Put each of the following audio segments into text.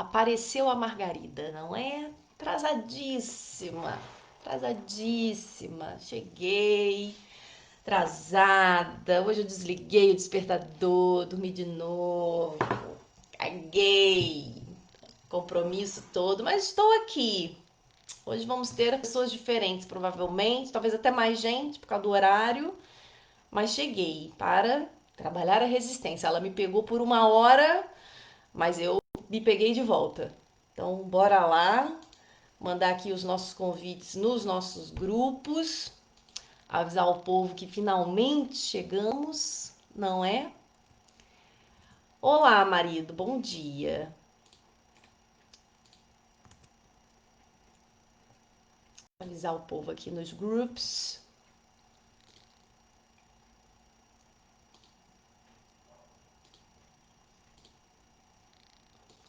Apareceu a Margarida, não é? Atrasadíssima, atrasadíssima. Cheguei, atrasada. Hoje eu desliguei o despertador, dormi de novo, caguei, compromisso todo, mas estou aqui. Hoje vamos ter pessoas diferentes, provavelmente, talvez até mais gente por causa do horário, mas cheguei para trabalhar a resistência. Ela me pegou por uma hora, mas eu me peguei de volta. Então, bora lá, mandar aqui os nossos convites nos nossos grupos, avisar o povo que finalmente chegamos, não é? Olá, marido, bom dia. Avisar o povo aqui nos groups.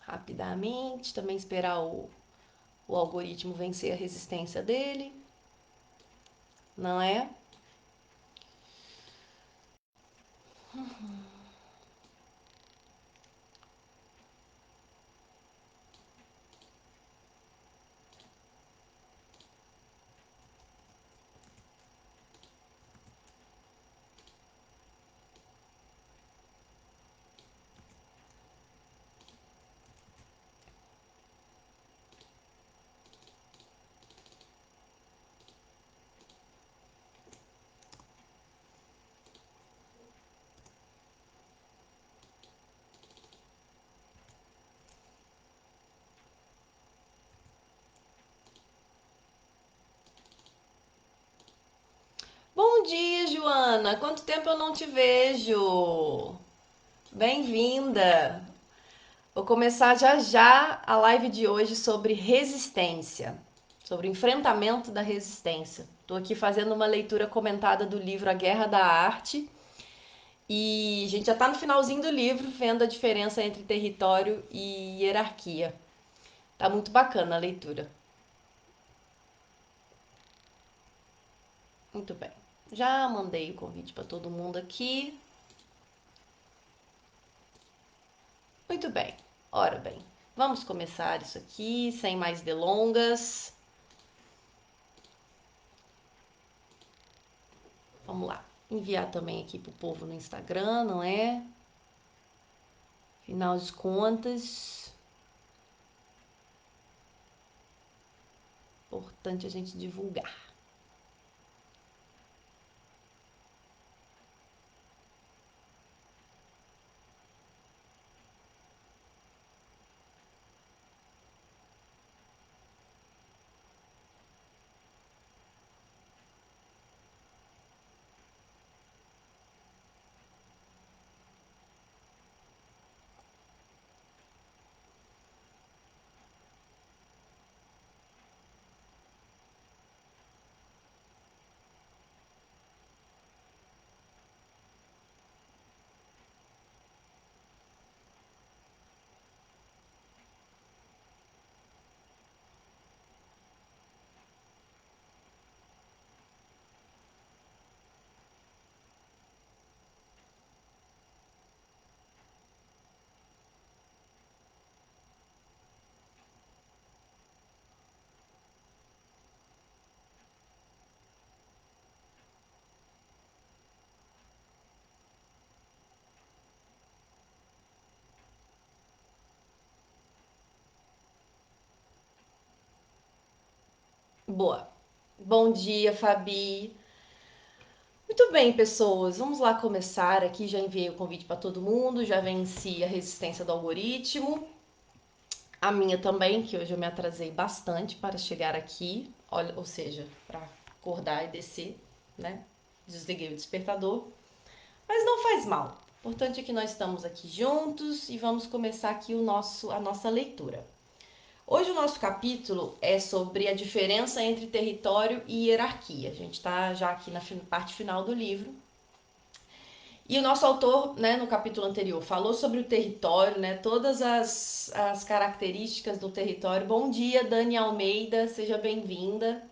Rapidamente, também esperar o algoritmo vencer a resistência dele, não é? Bom dia, Joana. Quanto tempo eu não te vejo? Bem-vinda. Vou começar já já a live de hoje sobre resistência, sobre o enfrentamento da resistência. Estou aqui fazendo uma leitura comentada do livro A Guerra da Arte e a gente já está no finalzinho do livro, vendo a diferença entre território e hierarquia. Tá muito bacana a leitura. Muito bem. Já mandei o convite para todo mundo aqui. Muito bem. Ora bem, vamos começar isso aqui sem mais delongas. Vamos lá. Enviar também aqui pro povo no Instagram, não é? Afinal de contas, importante a gente divulgar. Boa. Bom dia, Fabi. Muito bem, pessoas. Vamos lá começar aqui. Já enviei o convite para todo mundo, já venci a resistência do algoritmo. A minha também, que hoje eu me atrasei bastante para chegar aqui. Olha, ou seja, para acordar e descer, né? Desliguei o despertador. Mas não faz mal. O importante é que nós estamos aqui juntos e vamos começar aqui a nossa leitura. Hoje o nosso capítulo é sobre a diferença entre território e hierarquia. A gente está já aqui na parte final do livro. E o nosso autor, né, no capítulo anterior, falou sobre o território, né, todas as características do território. Bom dia, Dani Almeida, seja bem-vinda.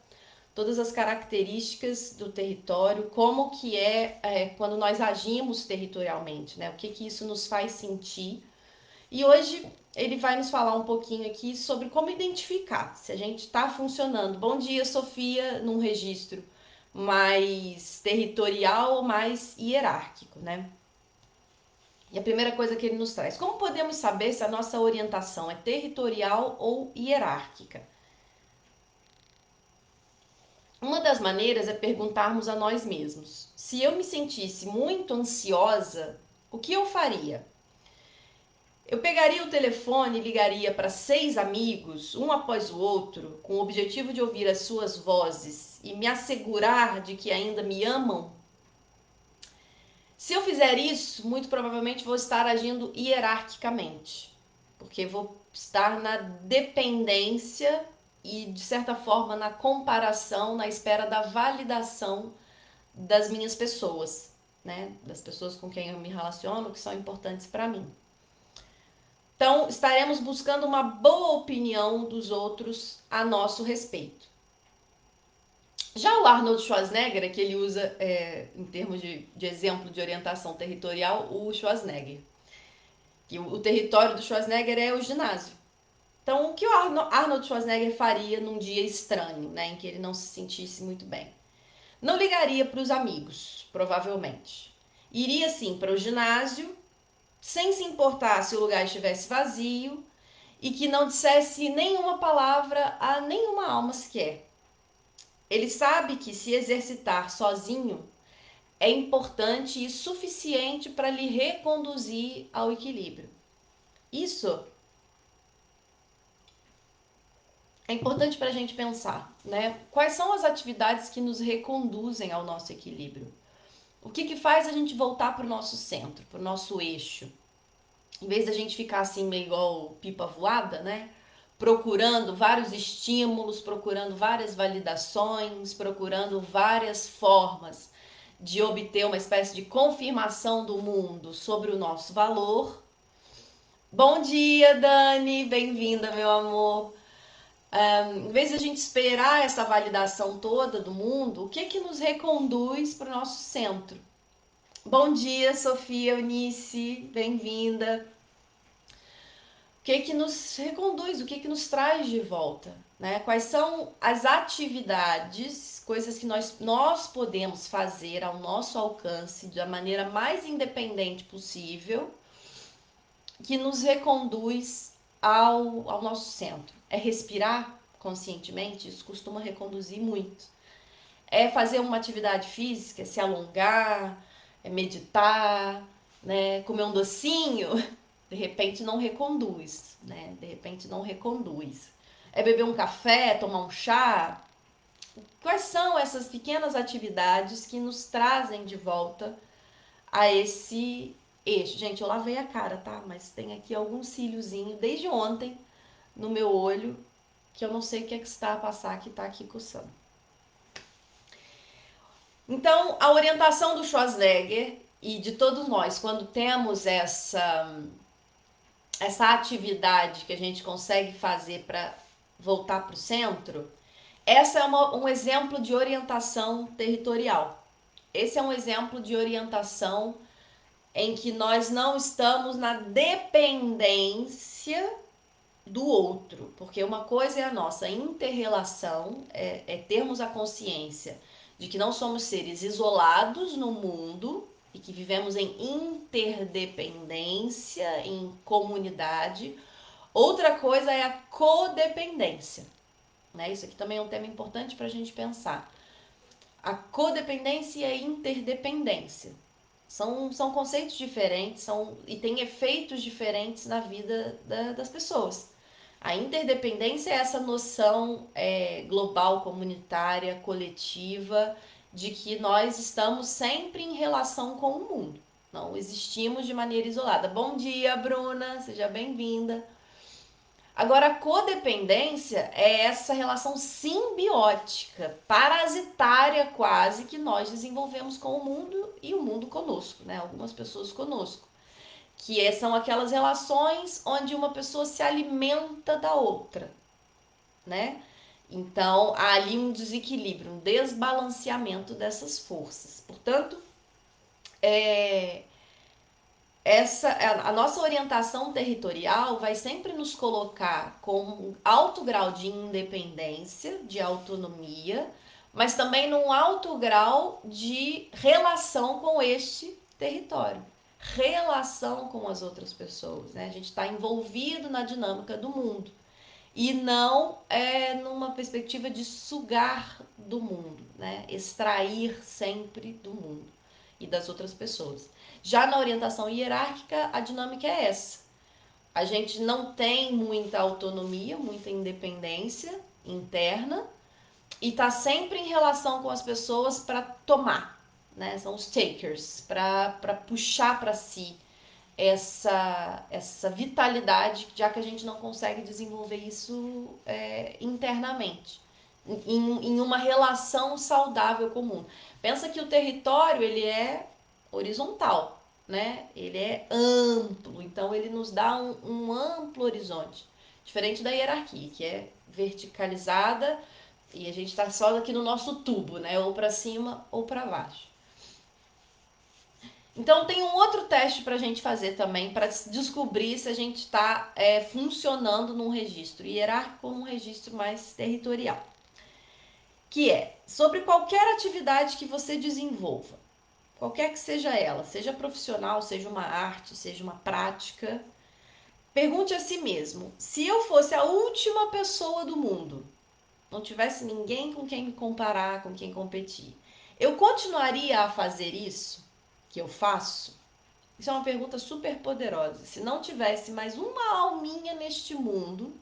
Todas as características do território, como que é quando nós agimos territorialmente, né? O que que isso nos faz sentir E hoje ele vai nos falar um pouquinho aqui sobre como identificar se a gente está funcionando. Bom dia, Sofia, num registro mais territorial ou mais hierárquico, né? E a primeira coisa que ele nos traz: como podemos saber se a nossa orientação é territorial ou hierárquica? Uma das maneiras é perguntarmos a nós mesmos: se eu me sentisse muito ansiosa, o que eu faria? Eu pegaria o telefone e ligaria para 6 amigos, um após o outro, com o objetivo de ouvir as suas vozes e me assegurar de que ainda me amam? Se eu fizer isso, muito provavelmente vou estar agindo hierarquicamente, porque vou estar na dependência e, de certa forma, na comparação, na espera da validação das minhas pessoas, né? Das pessoas com quem eu me relaciono, que são importantes para mim. Então, estaremos buscando uma boa opinião dos outros a nosso respeito. Já o Arnold Schwarzenegger, que ele usa em termos de exemplo de orientação territorial, o Schwarzenegger. Que o território do Schwarzenegger é o ginásio. Então, o que o Arnold Schwarzenegger faria num dia estranho, né, em que ele não se sentisse muito bem? Não ligaria para os amigos, provavelmente. Iria sim para o ginásio, sem se importar se o lugar estivesse vazio e que não dissesse nenhuma palavra a nenhuma alma sequer. Ele sabe que se exercitar sozinho é importante e suficiente para lhe reconduzir ao equilíbrio. Isso é importante para a gente pensar, né? Quais são as atividades que nos reconduzem ao nosso equilíbrio? O que faz a gente voltar para o nosso centro, para o nosso eixo? Em vez da gente ficar assim meio igual pipa voada, né? Procurando vários estímulos, procurando várias validações, procurando várias formas de obter uma espécie de confirmação do mundo sobre o nosso valor. Bom dia, Dani, bem-vinda, meu amor. Em vez de a gente esperar essa validação toda do mundo, o que nos reconduz para o nosso centro? Bom dia, Sofia Eunice, bem-vinda. O que nos reconduz, o que nos traz de volta, né? Quais são as atividades, coisas que nós podemos fazer ao nosso alcance da maneira mais independente possível, que nos reconduz ao nosso centro. É respirar conscientemente, isso costuma reconduzir muito. É fazer uma atividade física, se alongar, é meditar, né? Comer um docinho, de repente não reconduz, né? De repente não reconduz. É beber um café, tomar um chá. Quais são essas pequenas atividades que nos trazem de volta a esse eixo? Gente, eu lavei a cara, tá? Mas tem aqui algum cíliozinho desde ontem no meu olho que eu não sei o que é que está a passar, que tá aqui coçando. Então, a orientação do Schwarzenegger e de todos nós, quando temos essa atividade que a gente consegue fazer para voltar para o centro, essa é um exemplo de orientação territorial. Esse é um exemplo de orientação em que nós não estamos na dependência do outro, porque uma coisa é a nossa interrelação, é termos a consciência de que não somos seres isolados no mundo e que vivemos em interdependência, em comunidade. Outra coisa é a codependência, né? Isso aqui também é um tema importante para a gente pensar. A codependência e a interdependência são conceitos diferentes e têm efeitos diferentes na vida das pessoas. A interdependência é essa noção global, comunitária, coletiva, de que nós estamos sempre em relação com o mundo. Não existimos de maneira isolada. Bom dia, Bruna, seja bem-vinda. Agora, a codependência é essa relação simbiótica, parasitária quase, que nós desenvolvemos com o mundo e o mundo conosco, né? Algumas pessoas conosco. São aquelas relações onde uma pessoa se alimenta da outra, né? Então, há ali um desequilíbrio, um desbalanceamento dessas forças. Portanto, a nossa orientação territorial vai sempre nos colocar com um alto grau de independência, de autonomia, mas também num alto grau de relação com este território, relação com as outras pessoas, né? A gente está envolvido na dinâmica do mundo e não numa perspectiva de sugar do mundo, né? Extrair sempre do mundo e das outras pessoas. Já na orientação hierárquica, a dinâmica é essa. A gente não tem muita autonomia, muita independência interna e está sempre em relação com as pessoas para tomar, né? São os takers, para puxar para si essa vitalidade, já que a gente não consegue desenvolver isso internamente, em uma relação saudável comum. Pensa que o território ele é horizontal, né? Ele é amplo, então ele nos dá um amplo horizonte, diferente da hierarquia, que é verticalizada e a gente está só aqui no nosso tubo, né? Ou para cima ou para baixo. Então tem um outro teste para a gente fazer também para descobrir se a gente está funcionando num registro hierárquico ou num registro mais territorial, que é sobre qualquer atividade que você desenvolva, qualquer que seja ela, seja profissional, seja uma arte, seja uma prática, pergunte a si mesmo: se eu fosse a última pessoa do mundo, não tivesse ninguém com quem me comparar, com quem competir, eu continuaria a fazer isso que eu faço? Isso é uma pergunta super poderosa. Se não tivesse mais uma alminha neste mundo,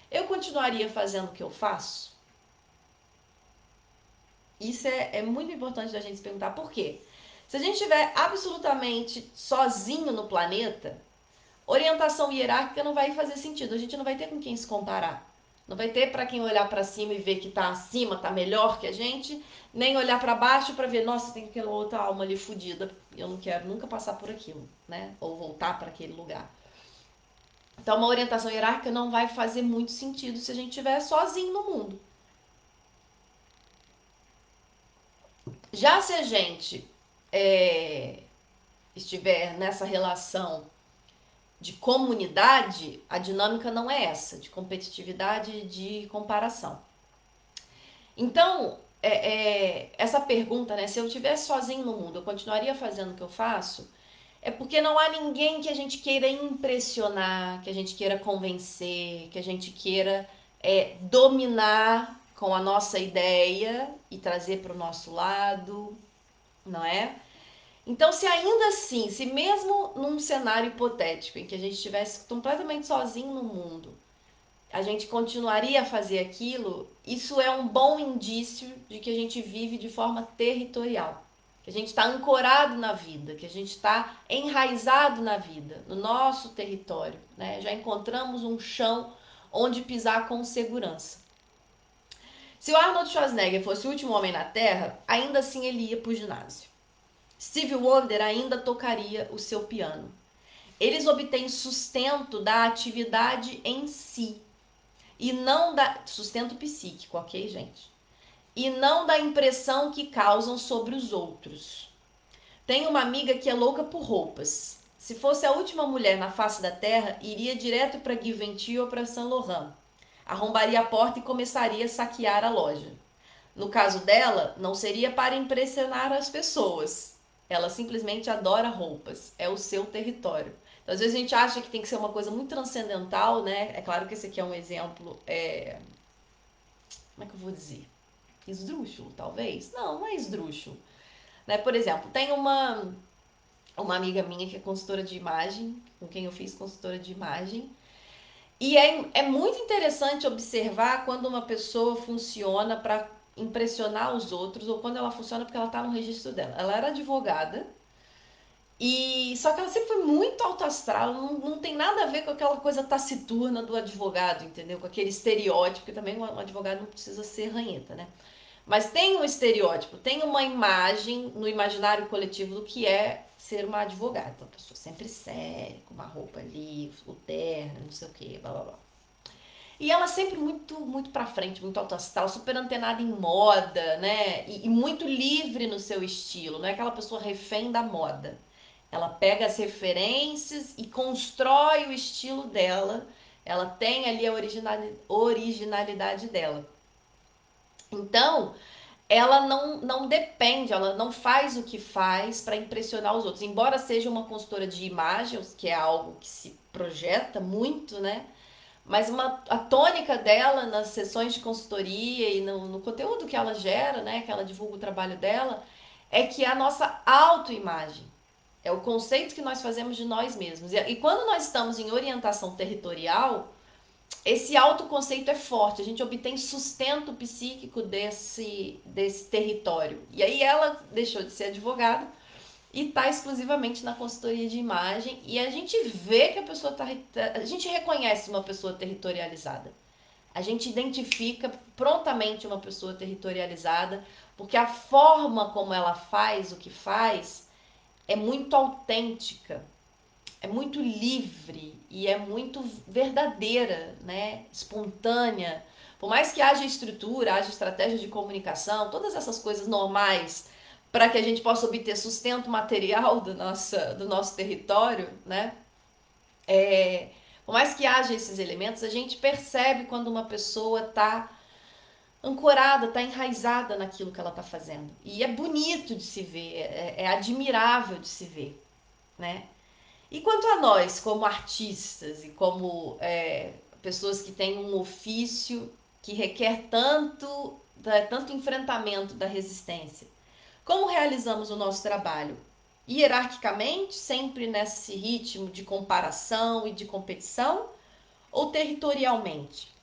eu continuaria fazendo o que eu faço? Isso é muito importante da gente se perguntar. Por quê? Se a gente estiver absolutamente sozinho no planeta, orientação hierárquica não vai fazer sentido. A gente não vai ter com quem se comparar. Não vai ter para quem olhar para cima e ver que está acima, está melhor que a gente, nem olhar para baixo para ver, nossa, tem aquela outra alma ali fodida, eu não quero nunca passar por aquilo, né? Ou voltar para aquele lugar. Então, uma orientação hierárquica não vai fazer muito sentido se a gente estiver sozinho no mundo. Já se a gente estiver nessa relação de comunidade, a dinâmica não é essa, de competitividade e de comparação. Então, essa pergunta, né, se eu estivesse sozinho no mundo, eu continuaria fazendo o que eu faço? É porque não há ninguém que a gente queira impressionar, que a gente queira convencer, que a gente queira dominar com a nossa ideia e trazer para o nosso lado, não é? Então, se ainda assim, se mesmo num cenário hipotético em que a gente estivesse completamente sozinho no mundo, a gente continuaria a fazer aquilo, isso é um bom indício de que a gente vive de forma territorial, que a gente está ancorado na vida, que a gente está enraizado na vida, no nosso território, né? Já encontramos um chão onde pisar com segurança. Se o Arnold Schwarzenegger fosse o último homem na Terra, ainda assim ele ia para o ginásio. Stevie Wonder ainda tocaria o seu piano. Eles obtêm sustento da atividade em si, e não da sustento psíquico, ok, gente? E não da impressão que causam sobre os outros. Tenho uma amiga que é louca por roupas. Se fosse a última mulher na face da terra, iria direto para Givenchy ou para Saint Laurent. Arrombaria a porta e começaria a saquear a loja. No caso dela, não seria para impressionar as pessoas. Ela simplesmente adora roupas. É o seu território. Então, às vezes a gente acha que tem que ser uma coisa muito transcendental, né? É claro que esse aqui é um exemplo como é que eu vou dizer? Esdrúxulo, talvez? Não, não é esdrúxulo. Né? Por exemplo, tem uma amiga minha que é consultora de imagem, com quem eu fiz consultora de imagem, e é muito interessante observar quando uma pessoa funciona para impressionar os outros ou quando ela funciona porque ela está no registro dela. Ela era advogada, e só que ela sempre foi muito alto astral, não tem nada a ver com aquela coisa taciturna do advogado, entendeu? Com aquele estereótipo, que também um advogado não precisa ser ranheta, né? Mas tem um estereótipo, tem uma imagem no imaginário coletivo do que é ser uma advogada. Uma pessoa sempre séria, com uma roupa ali, o terno, não sei o que, blá blá blá. E ela sempre muito pra frente, muito alto astral, super antenada em moda, né? E muito livre no seu estilo, não é aquela pessoa refém da moda. Ela pega as referências e constrói o estilo dela. Ela tem ali a originalidade dela. Então, ela não depende, ela não faz o que faz para impressionar os outros. Embora seja uma consultora de imagens, que é algo que se projeta muito, né? Mas a tônica dela nas sessões de consultoria e no conteúdo que ela gera, né? Que ela divulga o trabalho dela, é que é a nossa autoimagem. É o conceito que nós fazemos de nós mesmos. E quando nós estamos em orientação territorial, esse autoconceito é forte, a gente obtém sustento psíquico desse território. E aí ela deixou de ser advogada e está exclusivamente na consultoria de imagem, e a gente vê que a pessoa está. A gente reconhece uma pessoa territorializada. A gente identifica prontamente uma pessoa territorializada, porque a forma como ela faz o que faz é muito autêntica, é muito livre e é muito verdadeira, né? Espontânea. Por mais que haja estrutura, haja estratégia de comunicação, todas essas coisas normais para que a gente possa obter sustento material do nosso território, né? Por mais que haja esses elementos, a gente percebe quando uma pessoa está ancorada, está enraizada naquilo que ela está fazendo. E é bonito de se ver, é admirável de se ver, né? E quanto a nós, como artistas e como pessoas que têm um ofício que requer tanto enfrentamento da resistência, como realizamos o nosso trabalho? Hierarquicamente, sempre nesse ritmo de comparação e de competição, ou territorialmente?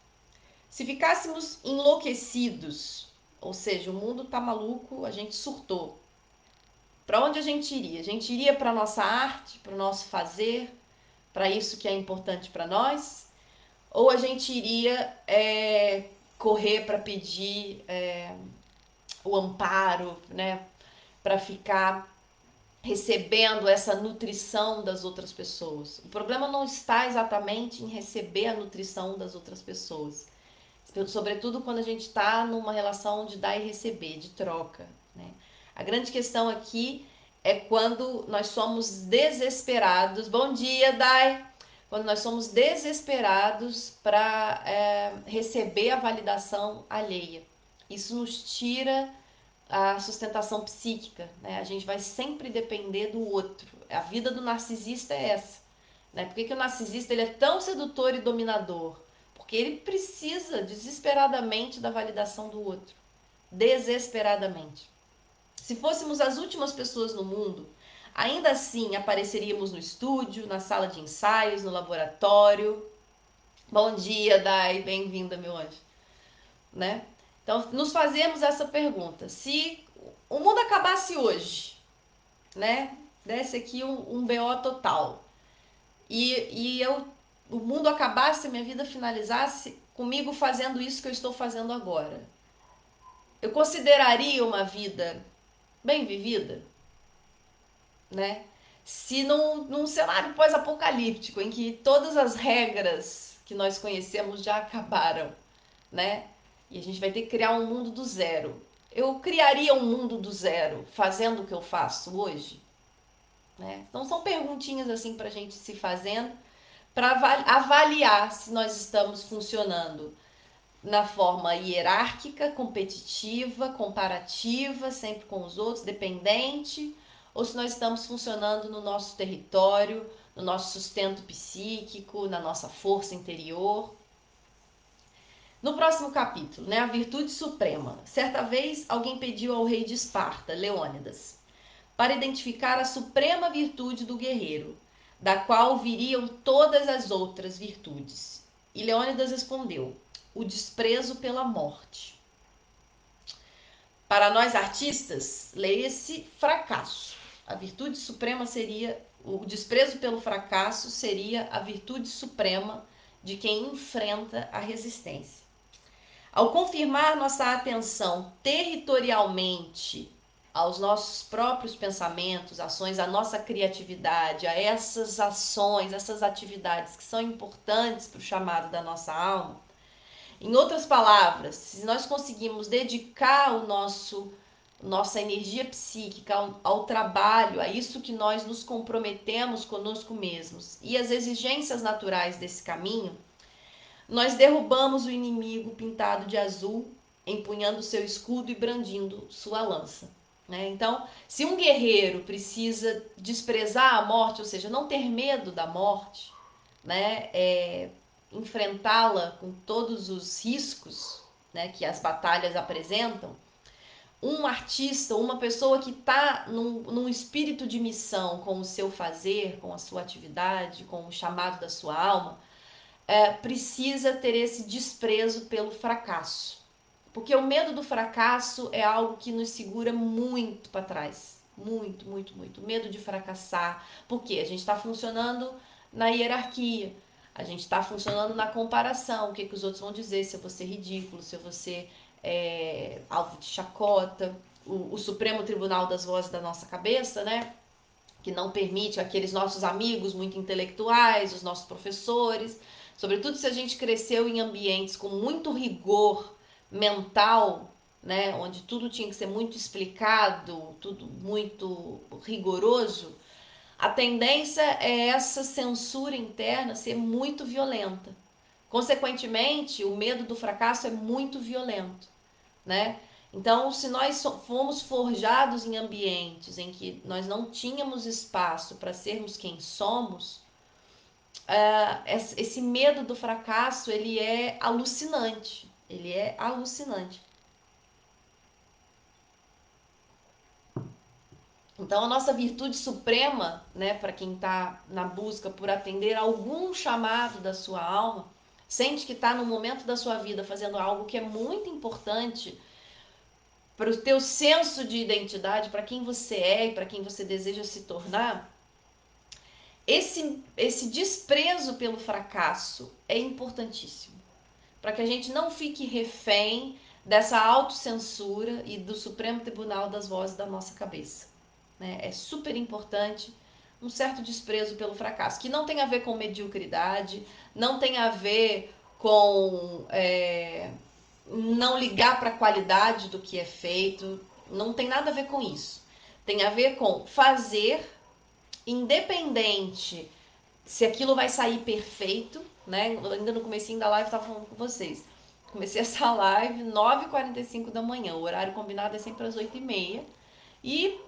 Se ficássemos enlouquecidos, ou seja, o mundo tá maluco, a gente surtou. Para onde a gente iria? A gente iria para a nossa arte, para o nosso fazer, para isso que é importante para nós? Ou a gente iria correr para pedir o amparo, né? Para ficar recebendo essa nutrição das outras pessoas. O problema não está exatamente em receber a nutrição das outras pessoas, sobretudo quando a gente está numa relação de dar e receber, de troca, né? A grande questão aqui é quando nós somos desesperados. Bom dia, Dai! Quando nós somos desesperados para receber a validação alheia. Isso nos tira a sustentação psíquica, né? A gente vai sempre depender do outro. A vida do narcisista é essa, né? Por que o narcisista ele é tão sedutor e dominador? Porque ele precisa desesperadamente da validação do outro. Desesperadamente. Se fôssemos as últimas pessoas no mundo, ainda assim apareceríamos no estúdio, na sala de ensaios, no laboratório. Bom dia, Dai, bem-vinda, meu anjo. Né? Então, nos fazemos essa pergunta. Se o mundo acabasse hoje, né? Desse aqui um BO total. O mundo acabasse, a minha vida finalizasse comigo fazendo isso que eu estou fazendo agora. Eu consideraria uma vida bem vivida, né? Se num cenário pós-apocalíptico, em que todas as regras que nós conhecemos já acabaram, né? E a gente vai ter que criar um mundo do zero. Eu criaria um mundo do zero fazendo o que eu faço hoje? Né? Então são perguntinhas assim para a gente se fazendo, para avaliar se nós estamos funcionando na forma hierárquica, competitiva, comparativa, sempre com os outros, dependente, ou se nós estamos funcionando no nosso território, no nosso sustento psíquico, na nossa força interior. No próximo capítulo, né, a virtude suprema. Certa vez, alguém pediu ao rei de Esparta, Leônidas, para identificar a suprema virtude do guerreiro, da qual viriam todas as outras virtudes. E Leônidas respondeu: o desprezo pela morte. Para nós artistas, leia-se fracasso. A virtude suprema seria o desprezo pelo fracasso, seria a virtude suprema de quem enfrenta a resistência. Ao confirmar nossa atenção territorialmente aos nossos próprios pensamentos, ações, à nossa criatividade, a essas ações, essas atividades que são importantes para o chamado da nossa alma, em outras palavras, se nós conseguimos dedicar o nosso nossa energia psíquica ao trabalho, a isso que nós nos comprometemos conosco mesmos e as exigências naturais desse caminho, nós derrubamos o inimigo pintado de azul, empunhando seu escudo e brandindo sua lança. Né? Então, se um guerreiro precisa desprezar a morte, ou seja, não ter medo da morte, né? Enfrentá-la com todos os riscos, né, que as batalhas apresentam, um artista, uma pessoa que está num espírito de missão com o seu fazer, com a sua atividade, com o chamado da sua alma, precisa ter esse desprezo pelo fracasso. Porque o medo do fracasso é algo que nos segura muito para trás. Muito, muito, muito. Medo de fracassar. Porque a gente está funcionando na hierarquia. A gente está funcionando na comparação. O que os outros vão dizer, se eu vou ser ridículo, se eu vou ser alvo de chacota. O Supremo Tribunal das Vozes da nossa cabeça, né? Que não permite aqueles nossos amigos muito intelectuais, os nossos professores, sobretudo se a gente cresceu em ambientes com muito rigor mental, né, onde tudo tinha que ser muito explicado, tudo muito rigoroso, a tendência é essa censura interna ser muito violenta. Consequentemente, o medo do fracasso é muito violento, né? Então, se nós fomos forjados em ambientes em que nós não tínhamos espaço para sermos quem somos, esse medo do fracasso ele é alucinante. Ele é alucinante. Então, a nossa virtude suprema, né, para quem está na busca por atender algum chamado da sua alma, sente que está no momento da sua vida fazendo algo que é muito importante para o teu senso de identidade, para quem você é e para quem você deseja se tornar, esse desprezo pelo fracasso é importantíssimo. Para que a gente não fique refém dessa autocensura e do Supremo Tribunal das Vozes da nossa cabeça. Né? É super importante um certo desprezo pelo fracasso, que não tem a ver com mediocridade, não tem a ver com não ligar para a qualidade do que é feito, não tem nada a ver com isso. Tem a ver com fazer, independente se aquilo vai sair perfeito, né? Ainda no comecinho da live eu estava falando com vocês. Comecei essa live 9h45 da manhã, o horário combinado é sempre às 8h30. E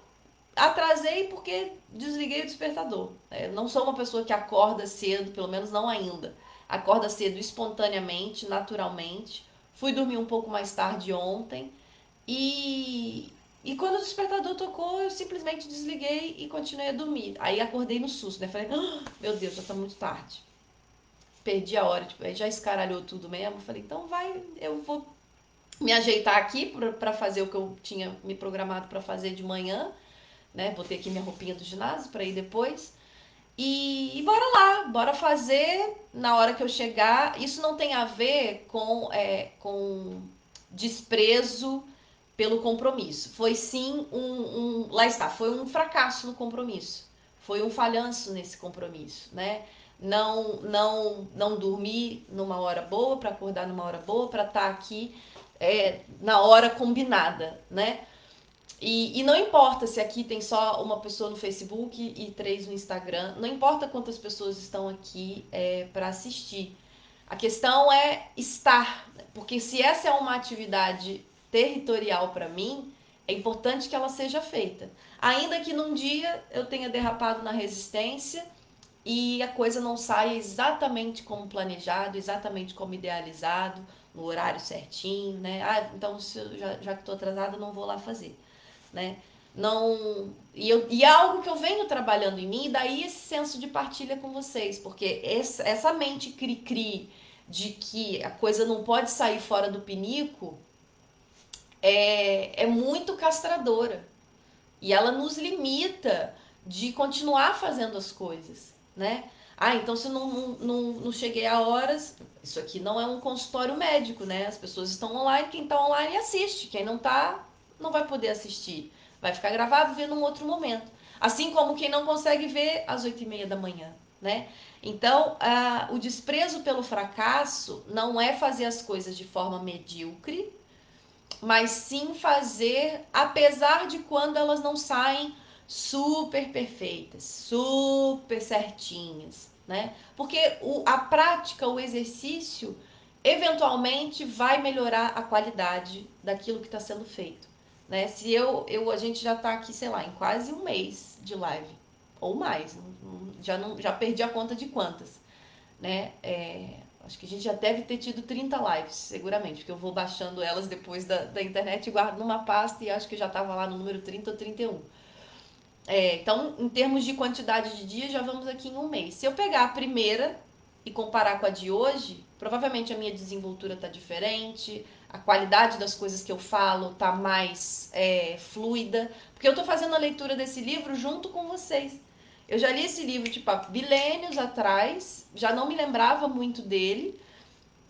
atrasei porque desliguei o despertador. Eu não sou uma pessoa que acorda cedo, pelo menos não ainda. Acorda cedo espontaneamente, naturalmente. Fui dormir um pouco mais tarde ontem. E quando o despertador tocou, eu simplesmente desliguei e continuei a dormir. Aí acordei no susto, né? Falei, meu Deus, já tá muito tarde. Perdi a hora, tipo, aí já escaralhou tudo mesmo. Falei, então vai, eu vou me ajeitar aqui para fazer o que eu tinha me programado para fazer de manhã, né? Botei aqui minha roupinha do ginásio para ir depois. E bora lá, bora fazer na hora que eu chegar. Isso não tem a ver com desprezo pelo compromisso. Foi sim lá está, foi um fracasso no compromisso. Foi um falhanço nesse compromisso, né? Não dormir numa hora boa, para acordar numa hora boa, para estar aqui na hora combinada, né? E não importa se aqui tem só uma pessoa no Facebook e 3 no Instagram, não importa quantas pessoas estão aqui para assistir. A questão é estar, porque se essa é uma atividade territorial para mim, é importante que ela seja feita. Ainda que num dia eu tenha derrapado na resistência e a coisa não saia exatamente como planejado, exatamente como idealizado, no horário certinho, né? Ah, então já que estou atrasada, não vou lá fazer, né? Não e é algo que eu venho trabalhando em mim, e daí esse senso de partilha com vocês, porque essa mente cri-cri de que a coisa não pode sair fora do pinico é muito castradora. E ela nos limita de continuar fazendo as coisas, né? Ah, então se não cheguei a horas, isso aqui não é um consultório médico, né? As pessoas estão online, quem está online assiste, quem não está não vai poder assistir. Vai ficar gravado, vê num outro momento. Assim como quem não consegue ver às 8h30 da manhã, né? Então, o desprezo pelo fracasso não é fazer as coisas de forma medíocre, mas sim fazer apesar de quando elas não saem super perfeitas, super certinhas, né? Porque a prática, o exercício, eventualmente vai melhorar a qualidade daquilo que está sendo feito, né? Se a gente já está aqui, sei lá, em quase um mês de live ou mais, já perdi a conta de quantas, né? Acho que a gente já deve ter tido 30 lives, seguramente, porque eu vou baixando elas depois da internet e guardo numa pasta e acho que já estava lá no número 30 ou 31. Então, em termos de quantidade de dias, já vamos aqui em um mês. Se eu pegar a primeira e comparar com a de hoje, provavelmente a minha desenvoltura está diferente, a qualidade das coisas que eu falo está mais fluida, porque eu estou fazendo a leitura desse livro junto com vocês. Eu já li esse livro, tipo, há milênios atrás, já não me lembrava muito dele,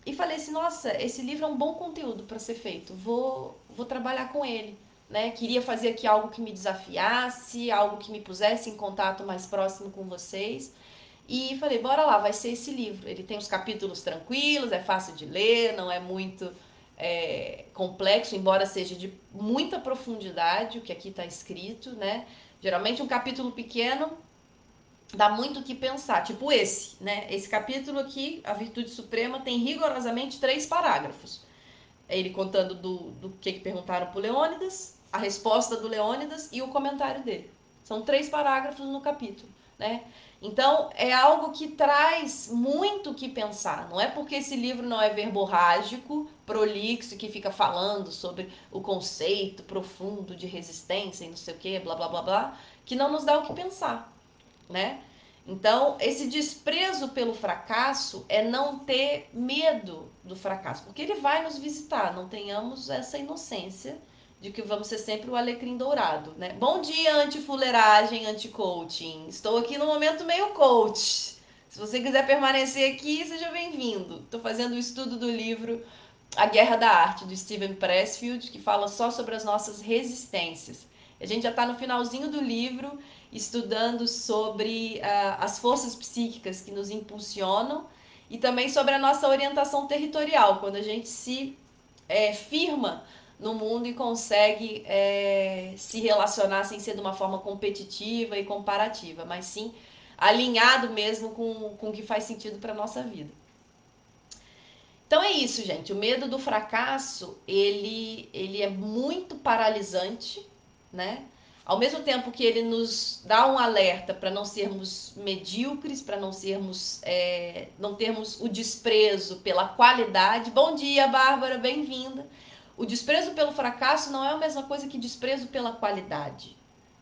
e falei assim, nossa, esse livro é um bom conteúdo para ser feito, vou trabalhar com ele. Né? Queria fazer aqui algo que me desafiasse, algo que me pusesse em contato mais próximo com vocês. E falei, bora lá, vai ser esse livro. Ele tem os capítulos tranquilos, é fácil de ler, não é muito complexo, embora seja de muita profundidade o que aqui está escrito, né? Geralmente um capítulo pequeno dá muito o que pensar, tipo esse, né? Esse capítulo aqui, a Virtude Suprema, tem rigorosamente 3 parágrafos. Ele contando do que perguntaram pro Leônidas, a resposta do Leônidas e o comentário dele. São 3 parágrafos no capítulo, né? Então, é algo que traz muito o que pensar. Não é porque esse livro não é verborrágico, prolixo, que fica falando sobre o conceito profundo de resistência e não sei o que, blá, blá, blá, blá, que não nos dá o que pensar, né? Então, esse desprezo pelo fracasso é não ter medo do fracasso, porque ele vai nos visitar, não tenhamos essa inocência de que vamos ser sempre o alecrim dourado, né? Bom dia, anti-fuleiragem, anti-coaching. Estou aqui no momento meio coach. Se você quiser permanecer aqui, seja bem-vindo. Estou fazendo o estudo do livro A Guerra da Arte, do Steven Pressfield, que fala só sobre as nossas resistências. A gente já está no finalzinho do livro, estudando sobre as forças psíquicas que nos impulsionam e também sobre a nossa orientação territorial, quando a gente se firma no mundo e consegue se relacionar sem ser de uma forma competitiva e comparativa, mas sim alinhado mesmo com o que faz sentido para a nossa vida. Então é isso, gente. O medo do fracasso, ele é muito paralisante, né? Ao mesmo tempo que ele nos dá um alerta para não sermos medíocres, para não termos o desprezo pela qualidade. Bom dia, Bárbara, bem-vinda. O desprezo pelo fracasso não é a mesma coisa que desprezo pela qualidade,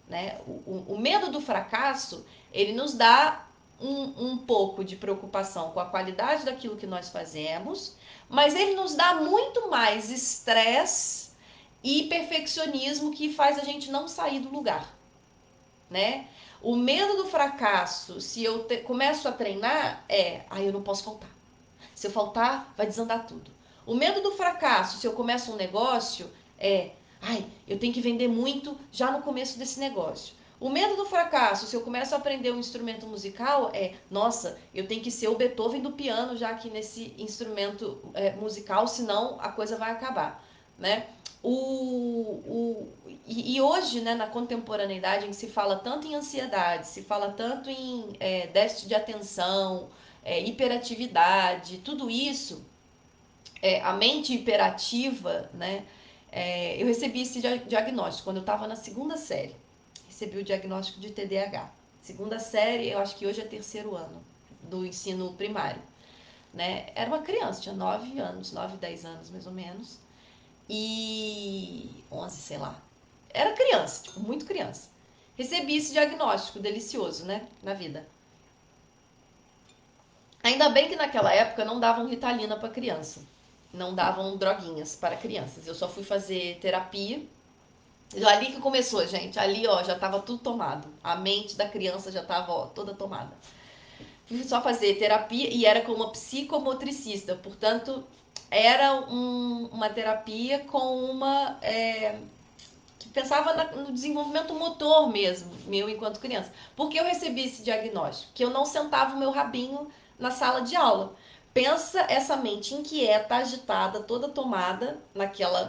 né? O medo do fracasso, ele nos dá um pouco de preocupação com a qualidade daquilo que nós fazemos, mas ele nos dá muito mais estresse e perfeccionismo que faz a gente não sair do lugar, né? O medo do fracasso, se eu começo a treinar, eu não posso faltar. Se eu faltar, vai desandar tudo. O medo do fracasso, se eu começo um negócio, eu tenho que vender muito já no começo desse negócio. O medo do fracasso, se eu começo a aprender um instrumento musical, nossa, eu tenho que ser o Beethoven do piano já aqui nesse instrumento musical, senão a coisa vai acabar, né? E hoje, né, na contemporaneidade, em que se fala tanto em ansiedade, se fala tanto em déficit de atenção, hiperatividade, tudo isso, a mente hiperativa, né? Eu recebi esse diagnóstico quando eu estava na segunda série. Recebi o diagnóstico de TDAH. Segunda série, eu acho que hoje é terceiro ano do ensino primário. Né? Era uma criança, tinha 9 anos, 9, 10 anos mais ou menos. E 11, sei lá. Era criança, tipo, muito criança. Recebi esse diagnóstico delicioso, né, na vida. Ainda bem que naquela época não davam Ritalina para criança. Não davam droguinhas para crianças. Eu só fui fazer terapia. Ali que começou, gente. Ali, ó, já tava tudo tomado. A mente da criança já tava, ó, toda tomada. Fui só fazer terapia e era com uma psicomotricista. Portanto, era uma terapia com uma que pensava no desenvolvimento motor mesmo, meu enquanto criança. Porque eu recebi esse diagnóstico, que eu não sentava o meu rabinho na sala de aula. Pensa essa mente inquieta, agitada, toda tomada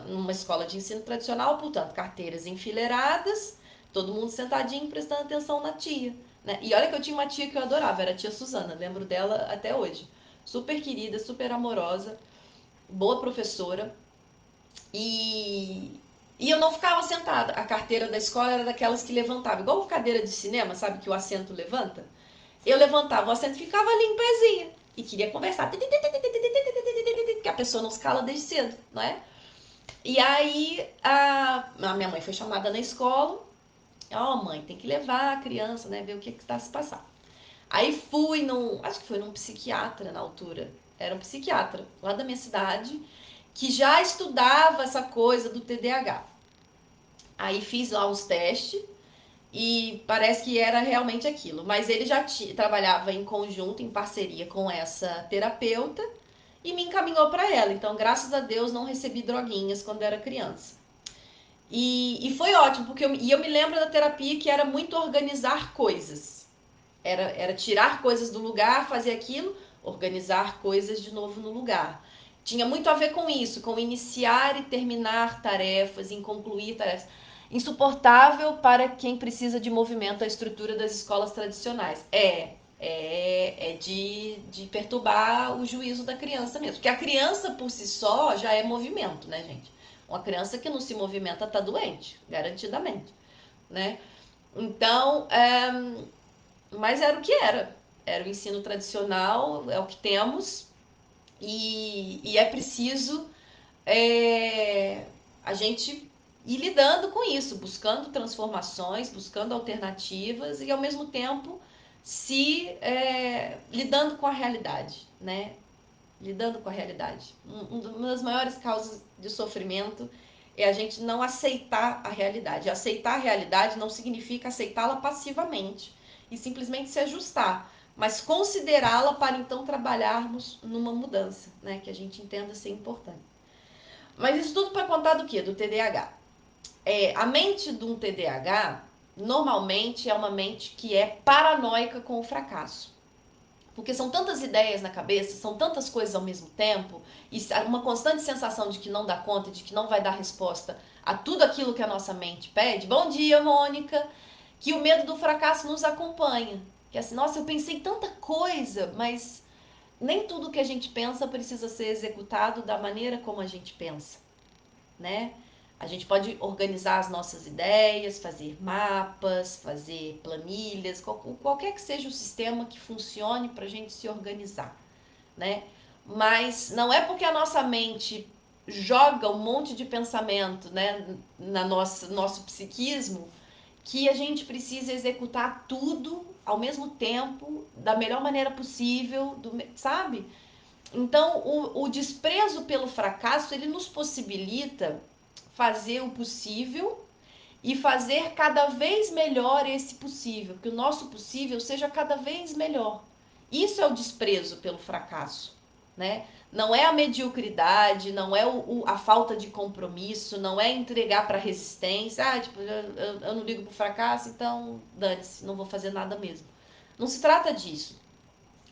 numa escola de ensino tradicional, portanto, carteiras enfileiradas, todo mundo sentadinho prestando atenção na tia, né? E olha que eu tinha uma tia que eu adorava, era a tia Suzana, lembro dela até hoje. Super querida, super amorosa, boa professora. E eu não ficava sentada. A carteira da escola era daquelas que levantava, igual cadeira de cinema, sabe que o assento levanta? Eu levantava o assento e ficava ali em pezinha. E queria conversar. Que a pessoa não se cala desde cedo, não é? E aí a minha mãe foi chamada na escola. Ó, oh, mãe, tem que levar a criança, né? Ver o que está se passando. Aí fui acho que foi num psiquiatra na altura. Era um psiquiatra lá da minha cidade que já estudava essa coisa do TDAH. Aí fiz lá uns testes e parece que era realmente aquilo. Mas ele já trabalhava em conjunto, em parceria com essa terapeuta e me encaminhou para ela. Então, graças a Deus, não recebi droguinhas quando era criança. E foi ótimo, porque eu me lembro da terapia que era muito organizar coisas. Era tirar coisas do lugar, fazer aquilo, organizar coisas de novo no lugar. Tinha muito a ver com isso, com iniciar e terminar tarefas, em concluir tarefas. Insuportável para quem precisa de movimento, a estrutura das escolas tradicionais. É de perturbar o juízo da criança mesmo. Porque a criança por si só já é movimento, né, gente? Uma criança que não se movimenta tá doente, garantidamente, né? Então, mas era o que era. Era o ensino tradicional, é o que temos, e é preciso é, a gente ir lidando com isso, buscando transformações, buscando alternativas e ao mesmo tempo se lidando com a realidade, né? Lidando com a realidade. Uma das maiores causas de sofrimento é a gente não aceitar a realidade. Aceitar a realidade não significa aceitá-la passivamente e simplesmente se ajustar, mas considerá-la para então trabalharmos numa mudança, né, que a gente entenda ser importante. Mas isso tudo para contar do que? Do TDAH. A mente de um TDAH normalmente é uma mente que é paranoica com o fracasso. Porque são tantas ideias na cabeça, são tantas coisas ao mesmo tempo, e uma constante sensação de que não dá conta, de que não vai dar resposta a tudo aquilo que a nossa mente pede. Bom dia, Mônica! Que o medo do fracasso nos acompanha. Que assim, nossa, eu pensei tanta coisa, mas nem tudo que a gente pensa precisa ser executado da maneira como a gente pensa, né? A gente pode organizar as nossas ideias, fazer mapas, fazer planilhas, qualquer que seja o sistema que funcione para a gente se organizar, né? Mas não é porque a nossa mente joga um monte de pensamento, né, na nosso psiquismo, que a gente precisa executar tudo ao mesmo tempo, da melhor maneira possível, sabe? Então, o desprezo pelo fracasso, ele nos possibilita fazer o possível e fazer cada vez melhor esse possível, que o nosso possível seja cada vez melhor. Isso é o desprezo pelo fracasso, né? Não é a mediocridade, não é a falta de compromisso, não é entregar para a resistência. Tipo, eu não ligo para o fracasso, então dane-se, não vou fazer nada mesmo. Não se trata disso.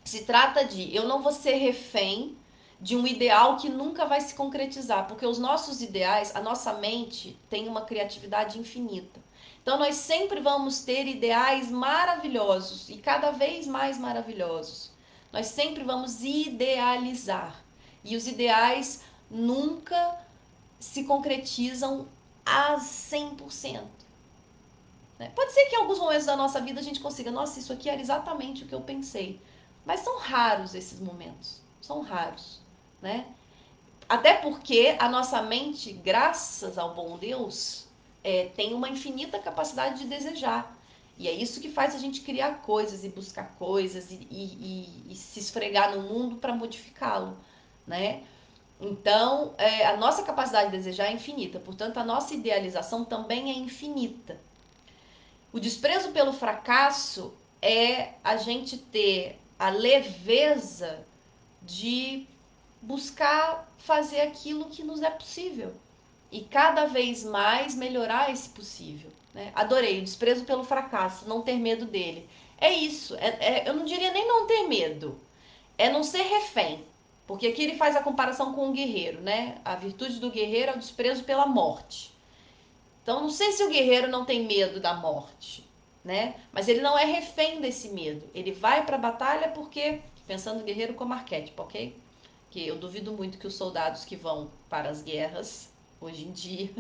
Se trata de eu não vou ser refém de um ideal que nunca vai se concretizar, porque os nossos ideais, a nossa mente tem uma criatividade infinita. Então nós sempre vamos ter ideais maravilhosos e cada vez mais maravilhosos. Nós sempre vamos idealizar. E os ideais nunca se concretizam a 100%. Né? Pode ser que em alguns momentos da nossa vida a gente consiga, nossa, isso aqui era exatamente o que eu pensei. Mas são raros esses momentos. São raros, né? Até porque a nossa mente, graças ao bom Deus, tem uma infinita capacidade de desejar. E é isso que faz a gente criar coisas e buscar coisas e se esfregar no mundo para modificá-lo, né? Então, a nossa capacidade de desejar é infinita. Portanto, a nossa idealização também é infinita. O desprezo pelo fracasso é a gente ter a leveza de buscar fazer aquilo que nos é possível e cada vez mais melhorar esse possível. Né? Adorei o desprezo pelo fracasso, não ter medo dele. É isso, eu não diria nem não ter medo, é não ser refém. Porque aqui ele faz a comparação com o guerreiro, né? A virtude do guerreiro é o desprezo pela morte. Então, não sei se o guerreiro não tem medo da morte, né? Mas ele não é refém desse medo. Ele vai para a batalha porque, pensando no guerreiro como arquétipo, ok? Que eu duvido muito que os soldados que vão para as guerras, hoje em dia,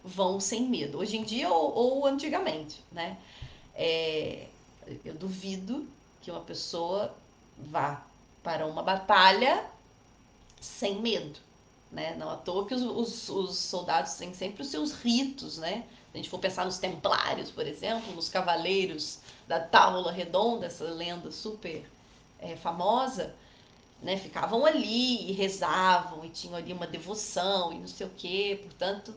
vão sem medo. Hoje em dia ou antigamente, né? Eu duvido que uma pessoa vá para uma batalha sem medo, né? Não à toa que os soldados têm sempre os seus ritos, né? Se a gente for pensar nos templários, por exemplo, nos cavaleiros da Távola Redonda, essa lenda super famosa, né? Ficavam ali e rezavam e tinham ali uma devoção e não sei o quê. Portanto,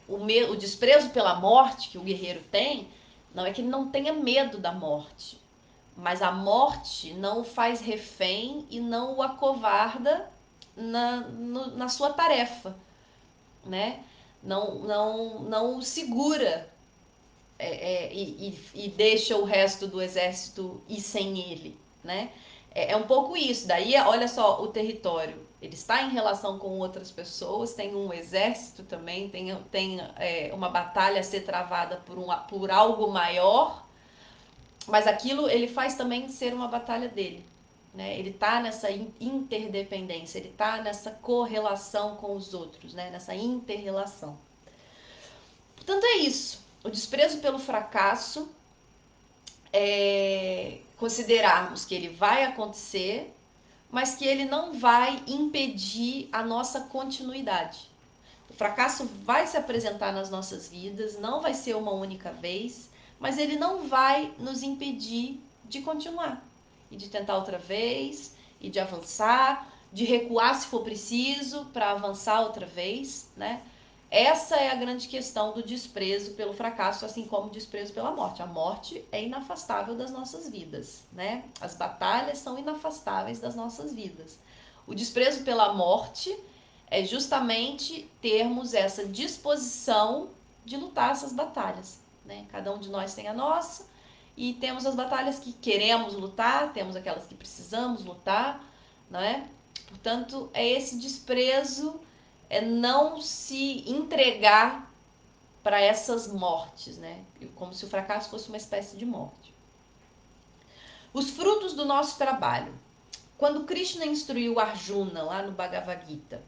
o desprezo pela morte que o guerreiro tem, não é que ele não tenha medo da morte, mas a morte não o faz refém e não o acovarda na sua tarefa, né? Não o segura e deixa o resto do exército ir sem ele, né? É um pouco isso. Daí, olha só o território. Ele está em relação com outras pessoas, tem um exército também, tem uma batalha a ser travada por algo maior, mas aquilo ele faz também ser uma batalha dele. Né? Ele está nessa interdependência, ele está nessa correlação com os outros, né? Nessa interrelação. Portanto, é isso. O desprezo pelo fracasso é considerarmos que ele vai acontecer, mas que ele não vai impedir a nossa continuidade. O fracasso vai se apresentar nas nossas vidas, não vai ser uma única vez, mas ele não vai nos impedir de continuar e de tentar outra vez e de avançar, de recuar se for preciso para avançar outra vez, né? Essa é a grande questão do desprezo pelo fracasso, assim como o desprezo pela morte. A morte é inafastável das nossas vidas, né? As batalhas são inafastáveis das nossas vidas. O desprezo pela morte é justamente termos essa disposição de lutar essas batalhas, né? Cada um de nós tem a nossa e temos as batalhas que queremos lutar, temos aquelas que precisamos lutar, não é? Portanto, é esse desprezo, é não se entregar para essas mortes, né? Como se o fracasso fosse uma espécie de morte. Os frutos do nosso trabalho. Quando Krishna instruiu Arjuna lá no Bhagavad Gita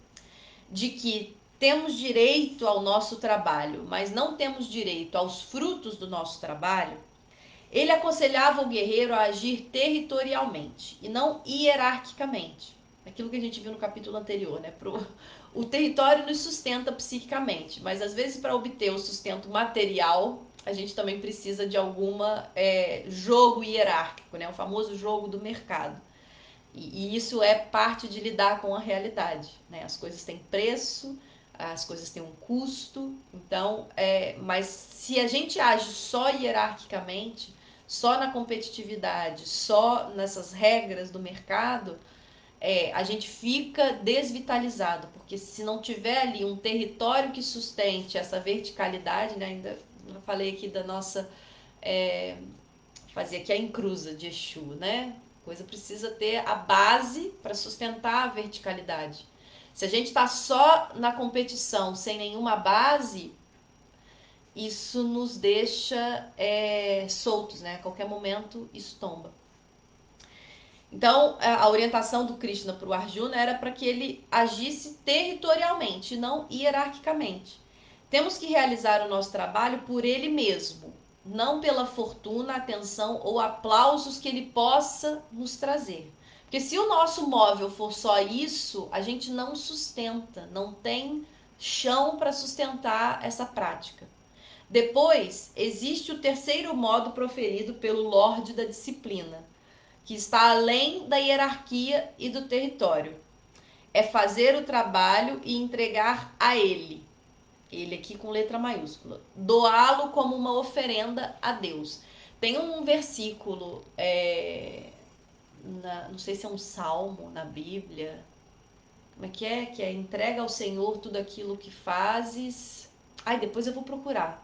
de que temos direito ao nosso trabalho, mas não temos direito aos frutos do nosso trabalho, ele aconselhava o guerreiro a agir territorialmente e não hierarquicamente. Aquilo que a gente viu no capítulo anterior, né? O território nos sustenta psiquicamente, mas às vezes para obter o sustento material, a gente também precisa de alguma jogo hierárquico, né? O famoso jogo do mercado. E isso é parte de lidar com a realidade, né? As coisas têm preço, as coisas têm um custo, então, mas se a gente age só hierarquicamente, só na competitividade, só nessas regras do mercado, a gente fica desvitalizado, porque se não tiver ali um território que sustente essa verticalidade, né? Ainda falei aqui da nossa fazer aqui a encruza de Exu, né? A coisa precisa ter a base para sustentar a verticalidade. Se a gente está só na competição sem nenhuma base, isso nos deixa soltos, né? A qualquer momento isso tomba. Então, a orientação do Krishna para o Arjuna era para que ele agisse territorialmente, não hierarquicamente. Temos que realizar o nosso trabalho por ele mesmo, não pela fortuna, atenção ou aplausos que ele possa nos trazer. Porque se o nosso móvel for só isso, a gente não sustenta, não tem chão para sustentar essa prática. Depois, existe o terceiro modo proferido pelo Lorde da Disciplina, que está além da hierarquia e do território. É fazer o trabalho e entregar a ele. Ele aqui com letra maiúscula. Doá-lo como uma oferenda a Deus. Tem um versículo, não sei se é um salmo na Bíblia. Como é que é? Que é entrega ao Senhor tudo aquilo que fazes. Ai, depois eu vou procurar.